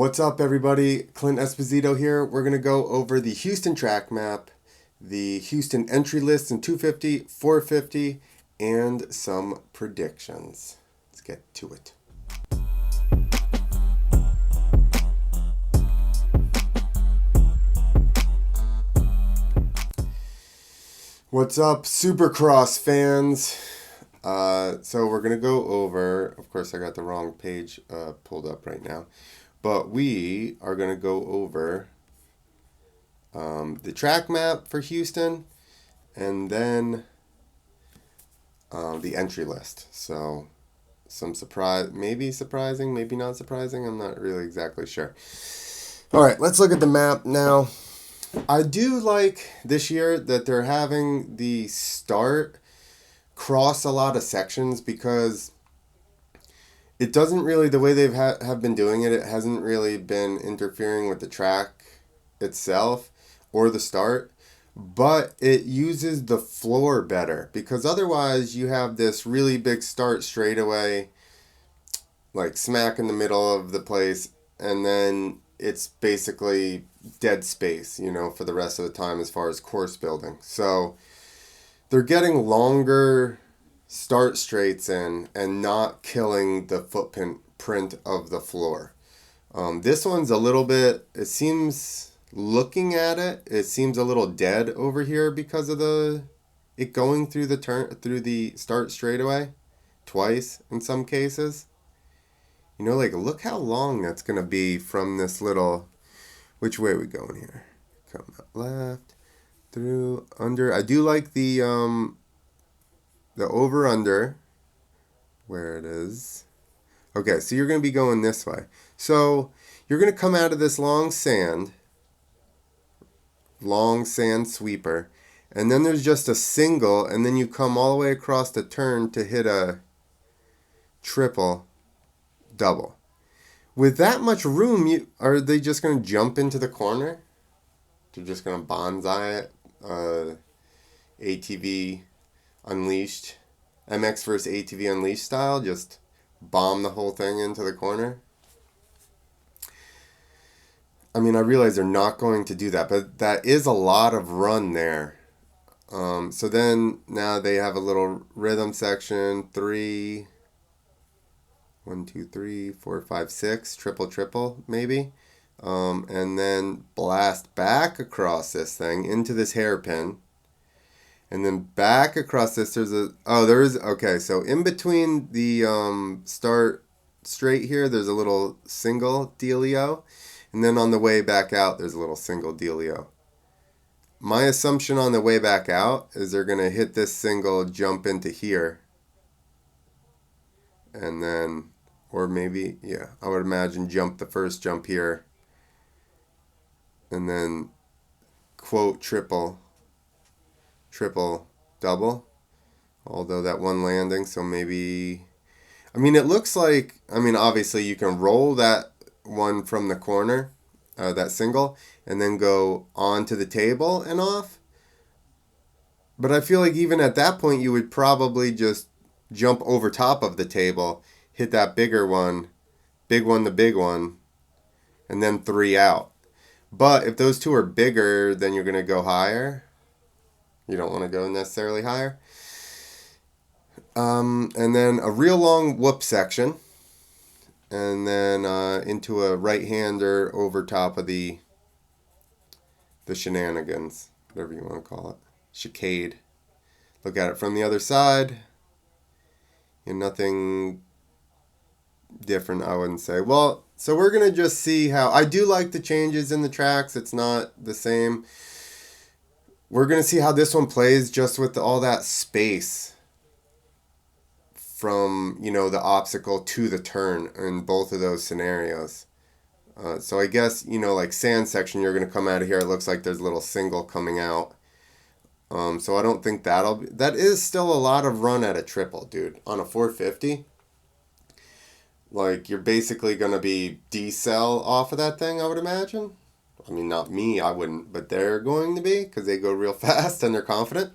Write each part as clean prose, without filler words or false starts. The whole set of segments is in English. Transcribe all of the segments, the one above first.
What's up, everybody? Clint Esposito here. We're going to go over the Houston track map, the Houston entry list in 250, 450, and some predictions. Let's get to it. What's up, Supercross fans? So we're going to go over, of course, I got the wrong page pulled up right now, but we are going to go over the track map for Houston and then the entry list. So some surprise, maybe surprising, maybe not surprising. I'm not really exactly sure. All right, let's look at the map now. I do like this year that they're having the start cross a lot of sections because it doesn't really, the way they've have been doing it, it hasn't really been interfering with the track itself or the start, but it uses the floor better because otherwise you have this really big start straightaway, like smack in the middle of the place, and then it's basically dead space, for the rest of the time as far as course building. So they're getting longer start straights in and not killing the footprint of the floor. This one's a little bit, it seems, looking at it, it seems a little dead over here because of it going through the start straightaway twice in some cases. Look how long that's going to be from this little, which way are we going here? Come up left, through, under. I do like the over under, where it is. Okay, so you're going to be going this way. So you're going to come out of this long sand sweeper, and then there's just a single, and then you come all the way across the turn to hit a triple double. With that much room, are they just going to jump into the corner? They're just going to bonsai it, ATV Unleashed, MX versus ATV Unleashed style, just bomb the whole thing into the corner. I mean, I realize they're not going to do that, but that is a lot of run there. So then now they have a little rhythm section, 3, 1, 2, 3, 4, 5, 6, triple, maybe. And then blast back across this thing into this hairpin. And then back across this, okay, so in between the start straight here, there's a little single dealio. And then on the way back out, there's a little single dealio. My assumption on the way back out is they're going to hit this single, jump into here. And then, or maybe, yeah, I would imagine jump the first jump here. And then, quote, triple, double. Although that one landing, so maybe, it looks like, obviously you can roll that one from the corner, that single, and then go onto the table and off. But I feel like even at that point, you would probably just jump over top of the table, hit that bigger one, the big one, and then 3 out. But if those two are bigger, then you're going to go higher. You don't want to go necessarily higher. And then a real long whoop section. And then into a right-hander over top of the shenanigans, whatever you want to call it. Chicane. Look at it from the other side. And nothing different, I wouldn't say. Well, so we're going to just see how... I do like the changes in the tracks. It's not the same. We're going to see how this one plays just with all that space from, the obstacle to the turn in both of those scenarios. So I guess, like sand section, you're going to come out of here. It looks like there's a little single coming out. So I don't think that is still a lot of run at a triple, dude. On a 450, like you're basically going to be decel off of that thing, I would imagine. Not me, I wouldn't, but they're going to be because they go real fast and they're confident,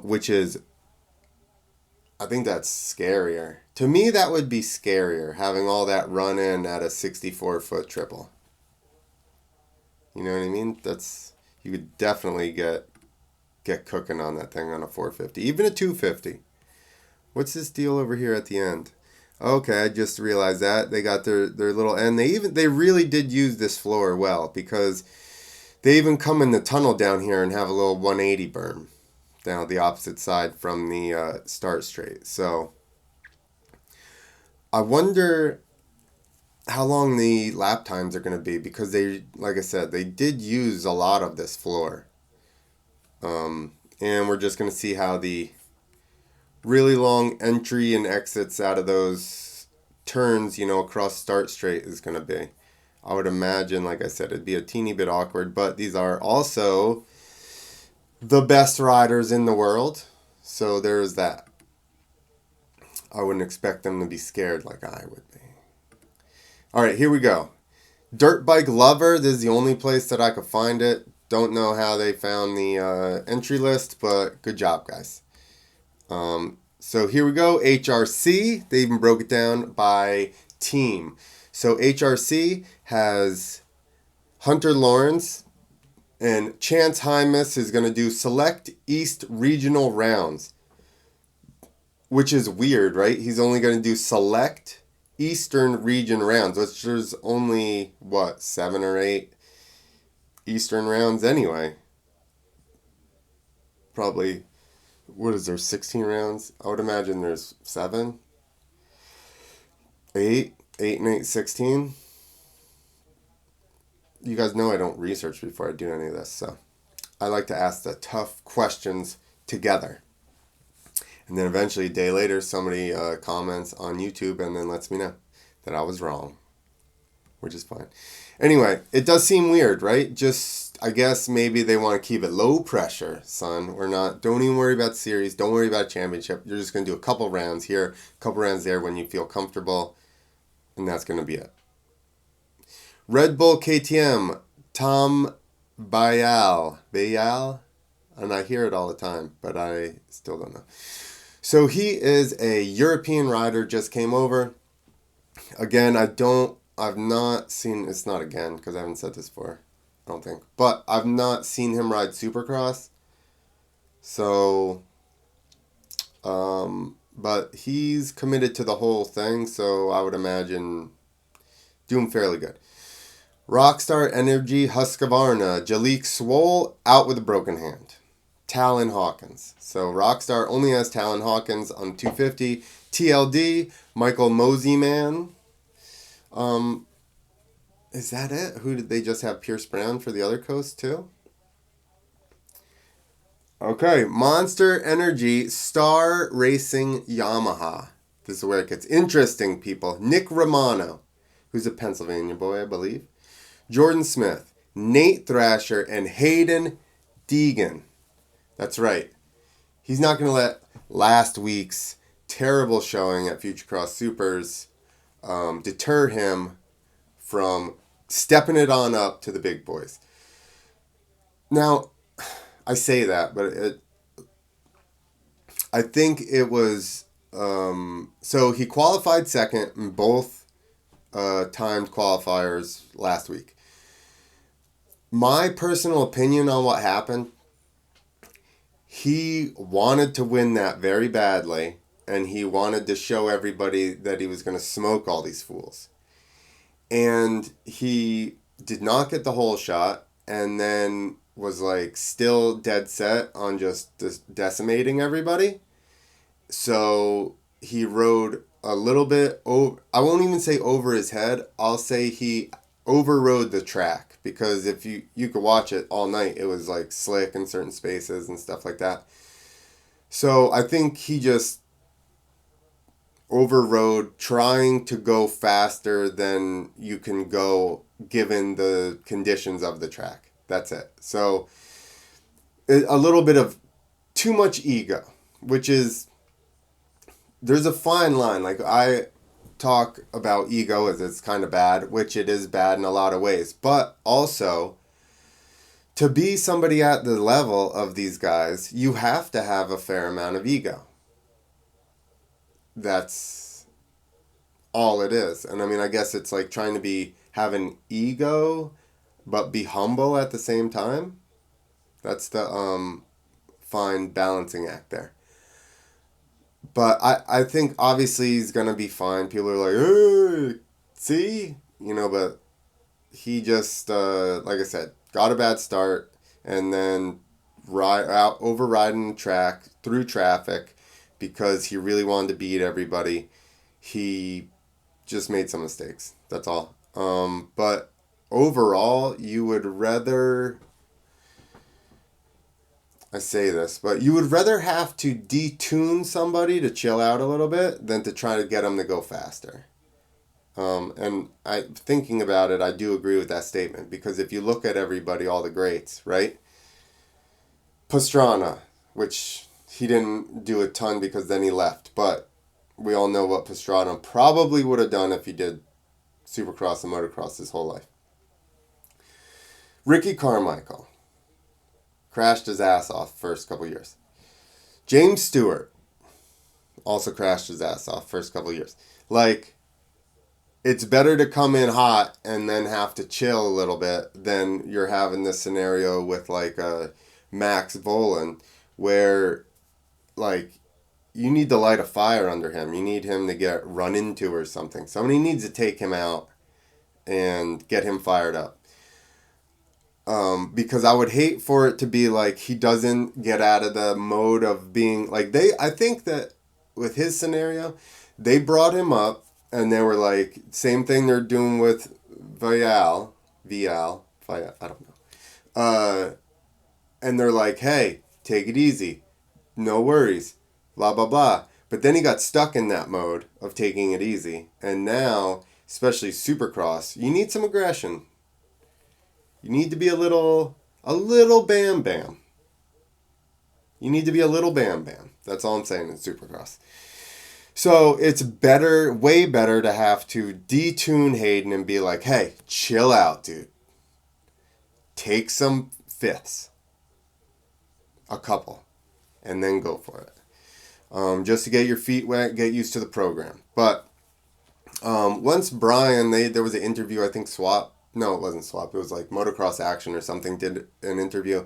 which is I think that's scarier. To me, that would be scarier, having all that run in at a 64-foot triple. You know what I mean? That's you could definitely get cooking on that thing on a 450, even a 250. What's this deal over here at the end? Okay, I just realized that they got their little end. They really did use this floor well, because they even come in the tunnel down here and have a little 180 berm down the opposite side from the start straight. So I wonder how long the lap times are going to be, because they, like I said, they did use a lot of this floor. And we're just going to see how the really long entry and exits out of those turns, across start straight is going to be. I would imagine, like I said, it'd be a teeny bit awkward, but these are also the best riders in the world. So there's that. I wouldn't expect them to be scared like I would be. All right, here we go. Dirt Bike Lover. This is the only place that I could find it. Don't know how they found the entry list, but good job, guys. So here we go. HRC. They even broke it down by team. So HRC has Hunter Lawrence, and Chance Hymas is going to do Select East Regional Rounds, which is weird, right? He's only going to do Select Eastern Region Rounds, which there's only, 7 or 8 Eastern rounds anyway. Probably, what is there, 16 rounds? I would imagine there's 7, 8 and 8, 16. You guys know I don't research before I do any of this, so I like to ask the tough questions together. And then eventually, a day later, somebody comments on YouTube and then lets me know that I was wrong, which is fine. Anyway, it does seem weird, right? Just, I guess maybe they want to keep it low pressure, son. Don't even worry about series. Don't worry about championship. You're just going to do a couple rounds here, a couple rounds there when you feel comfortable, and that's going to be it. Red Bull KTM, Tom Bayal. And I hear it all the time, but I still don't know. So he is a European rider, just came over. Again, I've not seen, it's not again, because I haven't said this before, I don't think. But I've not seen him ride Supercross. So, but he's committed to the whole thing, so I would imagine doing fairly good. Rockstar Energy Husqvarna, Jalik Swoll out with a broken hand. Talon Hawkins. So Rockstar only has Talon Hawkins on 250. TLD, Michael Moseyman. Is that it? Who did they just have? Pierce Brown for the other coast too? Okay, Monster Energy Star Racing Yamaha. This is where it gets interesting, people. Nick Romano, who's a Pennsylvania boy, I believe. Jordan Smith, Nate Thrasher, and Hayden Deegan. That's right. He's not going to let last week's terrible showing at Future Cross Supers deter him from stepping it on up to the big boys. Now, I say that, but I think it was... so he qualified second in both timed qualifiers last week. My personal opinion on what happened, he wanted to win that very badly, and he wanted to show everybody that he was going to smoke all these fools. And he did not get the whole shot, and then was still dead set on just decimating everybody. So he rode a little bit over, I won't even say over his head, I'll say he overrode the track, because if you could watch it all night, it was slick in certain spaces and stuff like that. So I think he just overrode, trying to go faster than you can go given the conditions of the track. That's it. So a little bit of too much ego, which is, there's a fine line. I talk about ego as it's kind of bad, which it is bad in a lot of ways, but also to be somebody at the level of these guys, you have to have a fair amount of ego. that's all it is. And I mean, I guess it's like trying to have an ego, but be humble at the same time. That's the fine balancing act there. But I think obviously he's gonna be fine. People are like, hey, see, but he just like I said, got a bad start and then overriding track through traffic because he really wanted to beat everybody. He just made some mistakes. That's all. But overall, you would rather. I say this, but you would rather have to detune somebody to chill out a little bit than to try to get them to go faster. And thinking about it, I do agree with that statement because if you look at everybody, all the greats, right? Pastrana, which he didn't do a ton because then he left, but we all know what Pastrana probably would have done if he did Supercross and motocross his whole life. Ricky Carmichael crashed his ass off first couple years. James Stewart also crashed his ass off first couple years. Like, it's better to come in hot and then have to chill a little bit than you're having this scenario with like a Max Volan where like you need to light a fire under him. You need him to get run into or something. Somebody needs to take him out and get him fired up. Because I would hate for it to be like he doesn't get out of the mode of being like I think that with his scenario, they brought him up and they were like, same thing they're doing with Vial, I don't know. And they're like, hey, take it easy. No worries. Blah, blah, blah. But then he got stuck in that mode of taking it easy. And now, especially Supercross, you need some aggression. You need to be a little bam bam. You need to be a little bam bam. That's all I'm saying in Supercross. So it's better, way better to have to detune Hayden and be like, hey, chill out, dude. Take some fifths. A couple. And then go for it. Just to get your feet wet, get used to the program. But once Brian, there was an interview, I think No, it wasn't Swap. It was like Motocross Action or something did an interview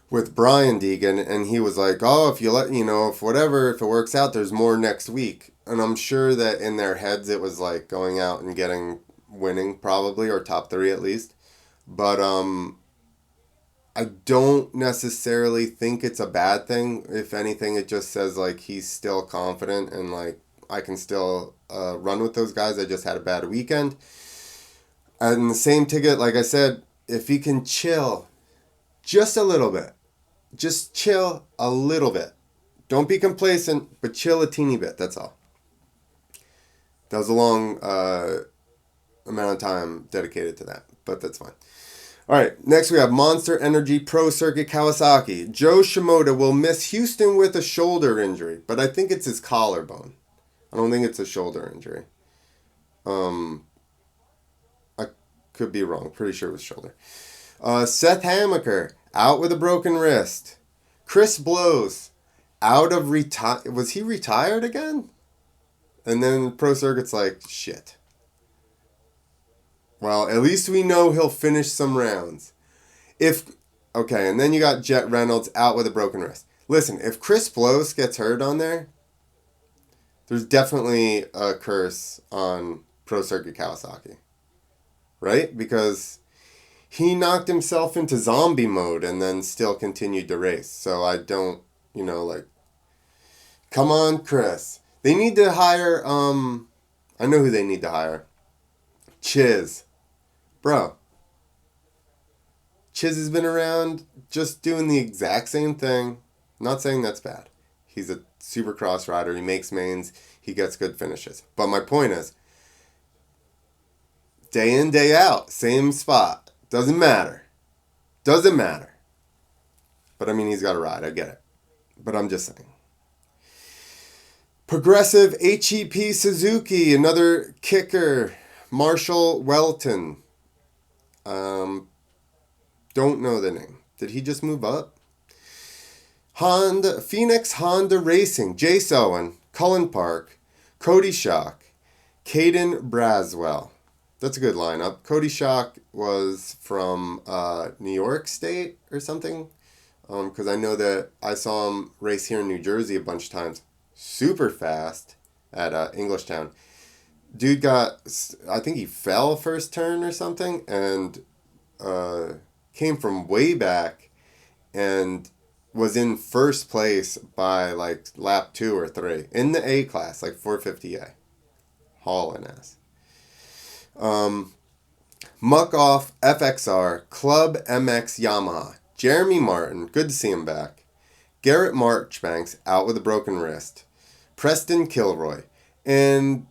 with Brian Deegan, and he was like, oh, if it works out, there's more next week. And I'm sure that in their heads it was like going out and winning probably, or top 3 at least. But I don't necessarily think it's a bad thing. If anything, it just says like he's still confident and like I can still run with those guys. I just had a bad weekend. And the same ticket, like I said, if he can chill just a little bit, just chill a little bit. Don't be complacent, but chill a teeny bit. That's all. That was a long amount of time dedicated to that, but that's fine. All right, next we have Monster Energy Pro Circuit Kawasaki. Joe Shimoda will miss Houston with a shoulder injury, but I think it's his collarbone. I don't think it's a shoulder injury. I could be wrong. Pretty sure it was shoulder. Seth Hamaker out with a broken wrist. Chris Blows out of was he retired again? And then Pro Circuit's like, shit. Well, at least we know he'll finish some rounds. And then you got Jet Reynolds out with a broken wrist. Listen, if Chris Blows gets hurt on there, there's definitely a curse on Pro Circuit Kawasaki. Right? Because he knocked himself into zombie mode and then still continued to race. So I don't, come on, Chris. They need to hire, I know who they need to hire. Chiz. Bro. Chiz has been around just doing the exact same thing. I'm not saying that's bad. He's a Supercross rider. He makes mains. He gets good finishes. But my point is, day in, day out, same spot. Doesn't matter. But I mean, he's got a ride. I get it. But I'm just saying. Progressive HEP Suzuki, another kicker. Marshall Welton. Don't know the name. Did he just move up? Phoenix Honda Racing. Jace Owen, Cullen Park. Cody Shock, Caden Braswell. That's a good lineup. Cody Shock was from New York State or something. Because I know that I saw him race here in New Jersey a bunch of times. Super fast at Englishtown. Dude got, I think he fell first turn or something, and came from way back and was in first place by like lap 2 or 3 in the A class, like 450A. Hauling ass. Muck Off FXR Club MX Yamaha. Jeremy Martin, good to see him back. Garrett Marchbanks out with a broken wrist. Preston Kilroy. And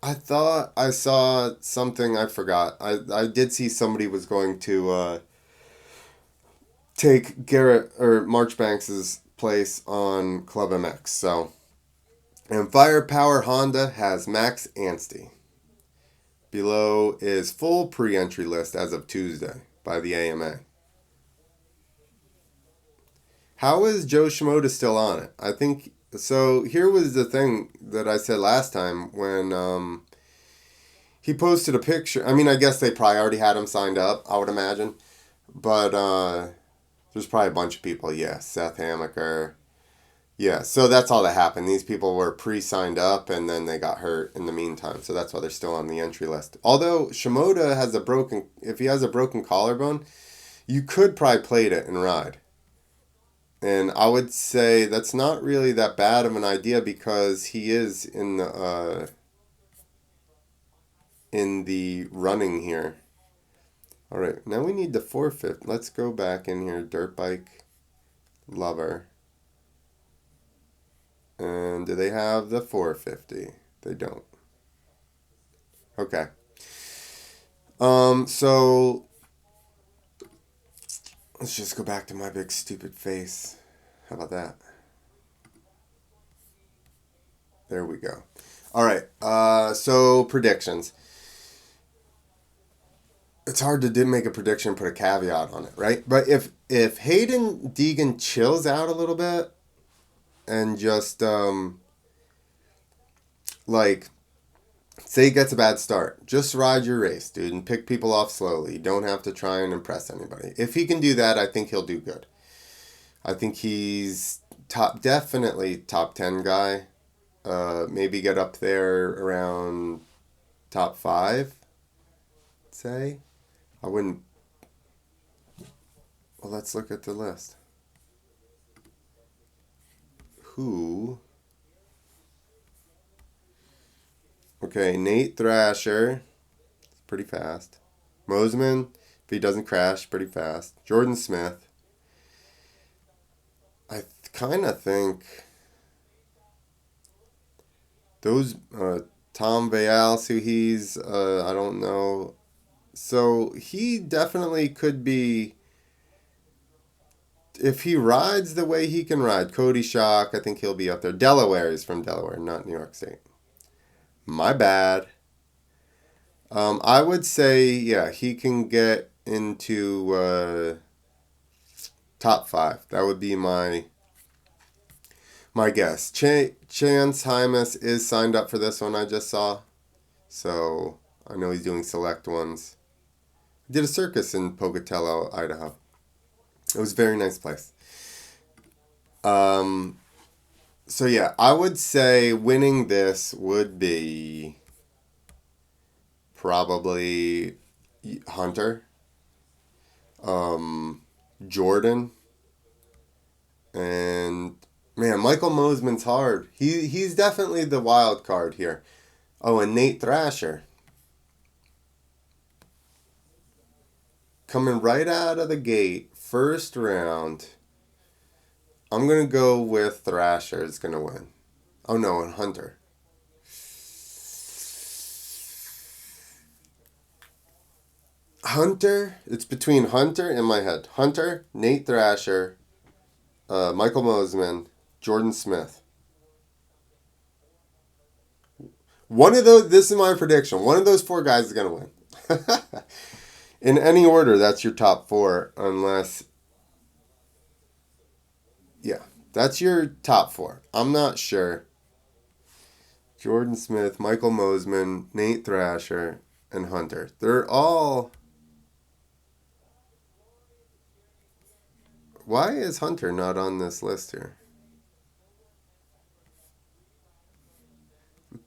I thought I saw something, I forgot. I did see somebody was going to take Garrett or Marchbanks' place on Club MX. So, and Firepower Honda has Max Anstie. Below is full pre-entry list as of Tuesday by the AMA. How is Joe Shimoda still on it? I think so. Here was the thing that I said last time when he posted a picture. I mean, I guess they probably already had him signed up, I would imagine. But there's probably a bunch of people. Yeah, Seth Hamaker. Yeah, so that's all that happened. These people were pre-signed up and then they got hurt in the meantime. So that's why they're still on the entry list. Although Shimoda has if he has a broken collarbone, you could probably plate it and ride. And I would say that's not really that bad of an idea because he is in the running here. All right, now we need the 450. Let's go back in here. Dirt bike lover. And do they have the 450? They don't. Okay. So let's just go back to my big stupid face. How about that? There we go. All right. So predictions. It's hard to make a prediction and put a caveat on it, right? But if Hayden Deegan chills out a little bit and just like say he gets a bad start, just ride your race, dude, and pick people off slowly. You don't have to try and impress anybody. If he can do that, I think he'll do good. I think he's definitely top 10 guy. Maybe get up there around top 5, say. I wouldn't. Well, let's look at the list. Who? Okay, Nate Thrasher, pretty fast. Mosman, if he doesn't crash, pretty fast. Jordan Smith. I kind of think those Tom Bayal, see he's I don't know. So he definitely could be, if he rides the way he can ride. Cody Shock, I think he'll be up there. Delaware is from Delaware, not New York State. My bad. I would say, yeah, he can get into top 5. That would be my guess. Chance Hymas is signed up for this one I just saw. So I know he's doing select ones. I did a circus in Pocatello, Idaho. It was a very nice place. So yeah, I would say winning this would be probably Hunter, Jordan, and man, Michael Mosman's hard. He's definitely the wild card here. Oh, and Nate Thrasher. Coming right out of the gate, first round. I'm going to go with Thrasher is going to win. Oh no, and Hunter. Hunter, it's between Hunter in my head. Hunter, Nate Thrasher, Michael Mosman, Jordan Smith. One of those, this is my prediction. One of those 4 guys is going to win. In any order, that's your top 4, unless... Yeah, that's your top 4. I'm not sure. Jordan Smith, Michael Mosman, Nate Thrasher, and Hunter. They're all. Why is Hunter not on this list here?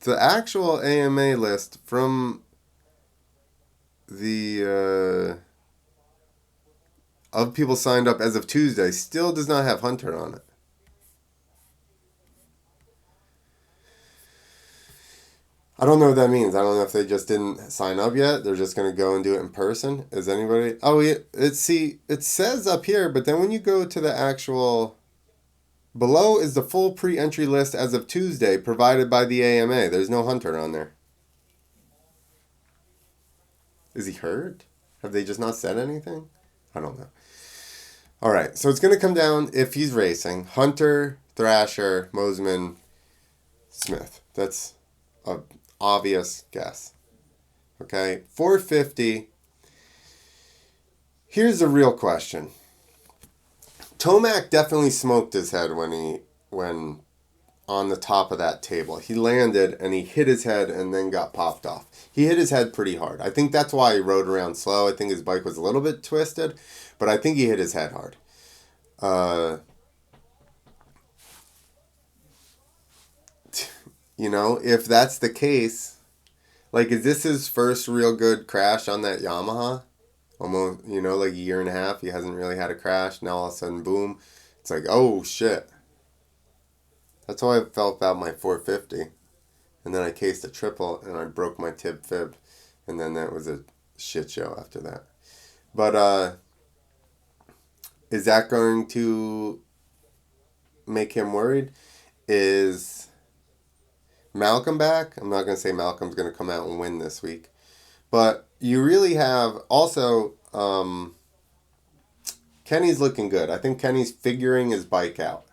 The actual AMA list from the of people signed up as of Tuesday still does not have Hunter on it. I don't know what that means. I don't know if they just didn't sign up yet. They're just gonna go and do it in person. Is anybody? Oh, yeah. It says up here, but then when you go to the actual below is the full pre-entry list as of Tuesday provided by the AMA. There's no Hunter on there. Is he hurt? Have they just not said anything? I don't know. All right, so it's going to come down if he's racing. Hunter, Thrasher, Mosman, Smith. That's a obvious guess. Okay, 450. Here's the real question. Tomac definitely smoked his head when on the top of that table. He landed and he hit his head and then got popped off. He hit his head pretty hard. I think that's why he rode around slow. I think his bike was a little bit twisted, but I think he hit his head hard. If that's the case, like, is this his first real good crash on that Yamaha? Almost, like a year and a half, he hasn't really had a crash. Now all of a sudden, boom, it's like, oh shit. That's how I felt about my 450. And then I cased a triple and I broke my tib fib. And then that was a shit show after that. But is that going to make him worried? Is Malcolm back? I'm not going to say Malcolm's going to come out and win this week. But you really have also Kenny's looking good. I think Kenny's figuring his bike out.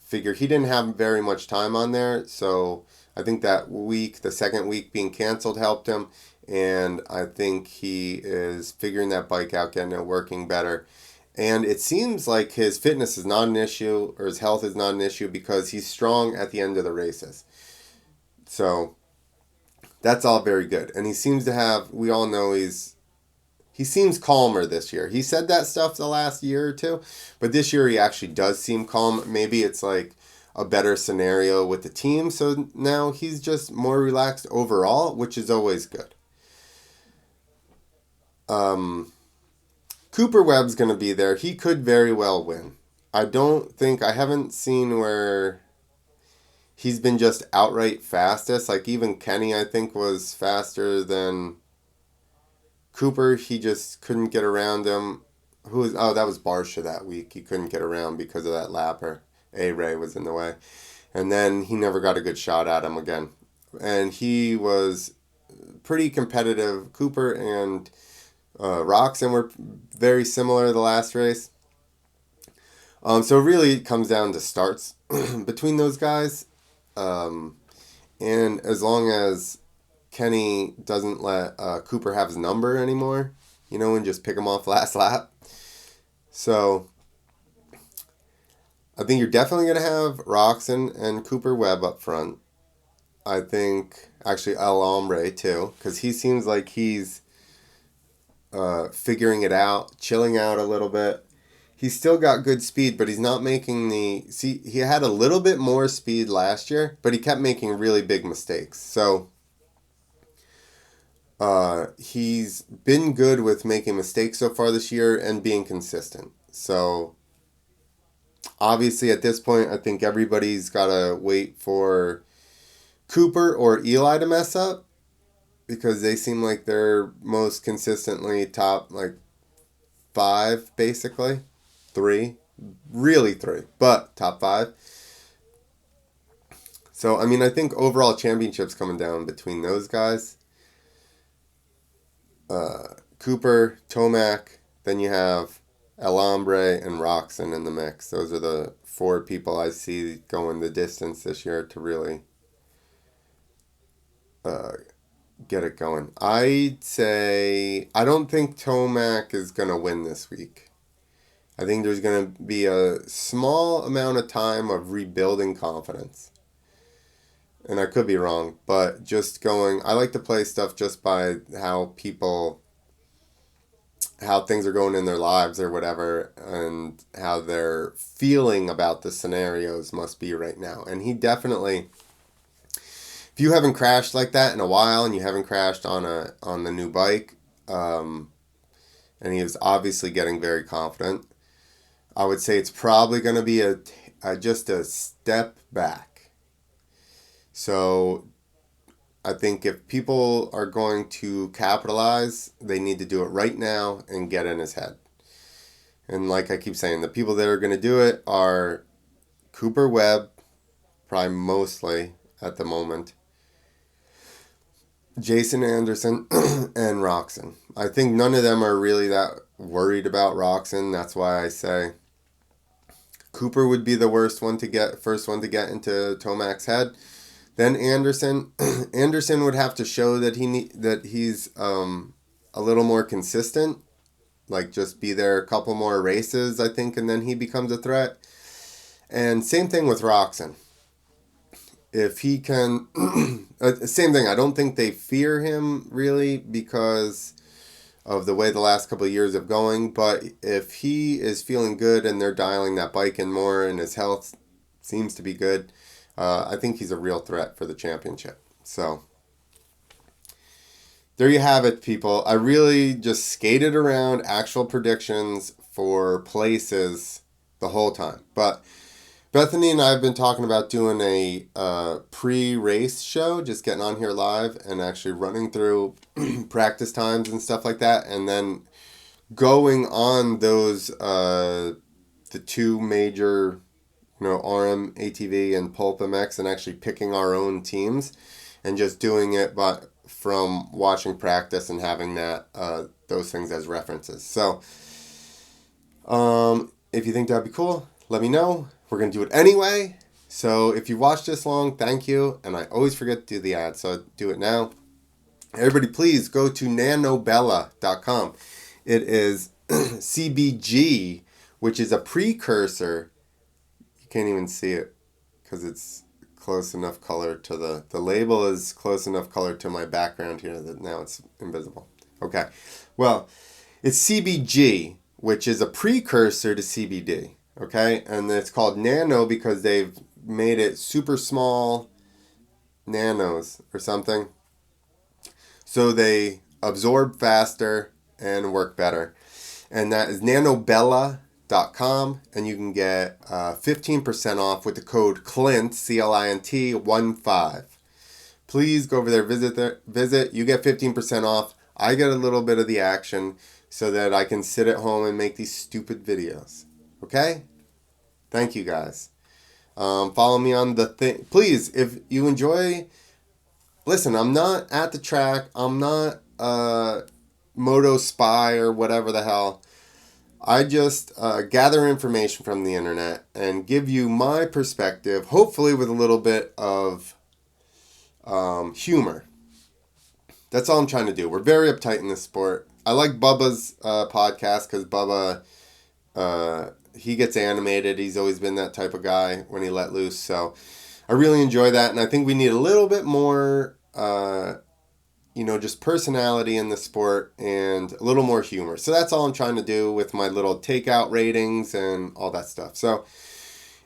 Figure he didn't have very much time on there, so I think that week, the second week being canceled, helped him, and I think he is figuring that bike out, getting it working better. And it seems like his fitness is not an issue, or his health is not an issue, because he's strong at the end of the races. So that's all very good. And he seems to have, we all know he seems calmer this year. He said that stuff the last year or two, but this year he actually does seem calm. Maybe it's like a better scenario with the team, so now he's just more relaxed overall, which is always good. Cooper Webb's going to be there. He could very well win. I haven't seen where he's been just outright fastest. Like even Kenny, I think, was faster than Cooper. He just couldn't get around him. That was Barsha that week. He couldn't get around because of that lapper. A-Ray was in the way. And then he never got a good shot at him again. And he was pretty competitive. Cooper and Roxon were very similar the last race. So it really comes down to starts between those guys. And as long as Kenny doesn't let Cooper have his number anymore, and just pick him off last lap. So I think you're definitely going to have Roxon and Cooper Webb up front. I think actually El Hombre too, because he seems like he's figuring it out, chilling out a little bit. He's still got good speed, but he's not making he had a little bit more speed last year, but he kept making really big mistakes. So he's been good with making mistakes so far this year and being consistent. So obviously at this point, I think everybody's got to wait for Cooper or Eli to mess up, because they seem like they're most consistently top, like 5, basically. 3. Really 3, but top 5. So, I think overall championship's coming down between those guys. Cooper, Tomac, then you have El Hombre and Roxon in the mix. Those are the 4 people I see going the distance this year to really get it going. I'd say I don't think Tomac is going to win this week. I think there's going to be a small amount of time of rebuilding confidence. and I could be wrong, but just going, I like to play stuff just by how things are going in their lives or whatever, and how they're feeling about the scenarios must be right now. And he definitely, if you haven't crashed like that in a while and you haven't crashed on the new bike, and he was obviously getting very confident, I would say it's probably going to be just a step back. So I think if people are going to capitalize, they need to do it right now and get in his head. And like I keep saying, the people that are going to do it are Cooper Webb, probably mostly at the moment, Jason Anderson, and Roxon. I think none of them are really that worried about Roxon. That's why I say Cooper would be the first one to get into Tomac's head. Then Anderson, Anderson would have to show that he's a little more consistent, like just be there a couple more races, I think, and then he becomes a threat. And same thing with Roxon. If he can, same thing. I don't think they fear him really because of the way the last couple of years have going. But if he is feeling good and they're dialing that bike in more and his health seems to be good, I think he's a real threat for the championship. So there you have it, people. I really just skated around actual predictions for places the whole time. But Bethany and I have been talking about doing a pre-race show, just getting on here live and actually running through practice times and stuff like that, and then going on those the two major, RM ATV and Pulp MX, and actually picking our own teams and just doing it from watching practice and having those things as references. So if you think that'd be cool, let me know. We're going to do it anyway. So if you watched this long, thank you. And I always forget to do the ad, so do it now. Everybody, please go to nanobella.com. It is CBG, which is a precursor. You can't even see it because it's close enough color to the label is close enough color to my background here that now it's invisible. Okay. Well, it's CBG, which is a precursor to CBD. Okay, and it's called nano because they've made it super small nanos or something. So they absorb faster and work better. And that is nanobella.com, and you can get 15% off with the code CLINT, CLINT 15. Please go over there, visit. You get 15% off. I get a little bit of the action so that I can sit at home and make these stupid videos. Okay? Thank you, guys. Follow me on the thing. Please, if you enjoy... Listen, I'm not at the track. I'm not Moto Spy or whatever the hell. I just gather information from the internet and give you my perspective, hopefully with a little bit of humor. That's all I'm trying to do. We're very uptight in this sport. I like Bubba's podcast because Bubba, he gets animated. He's always been that type of guy when he let loose. So I really enjoy that. And I think we need a little bit more, just personality in the sport and a little more humor. So that's all I'm trying to do with my little takeout ratings and all that stuff. So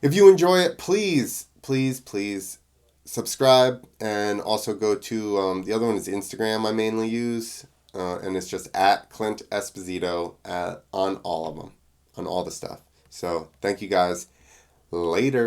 if you enjoy it, please, please, please subscribe, and also go to the other one is Instagram I mainly use, and it's just at Clint Esposito on all of them, on all the stuff. So thank you guys. Later.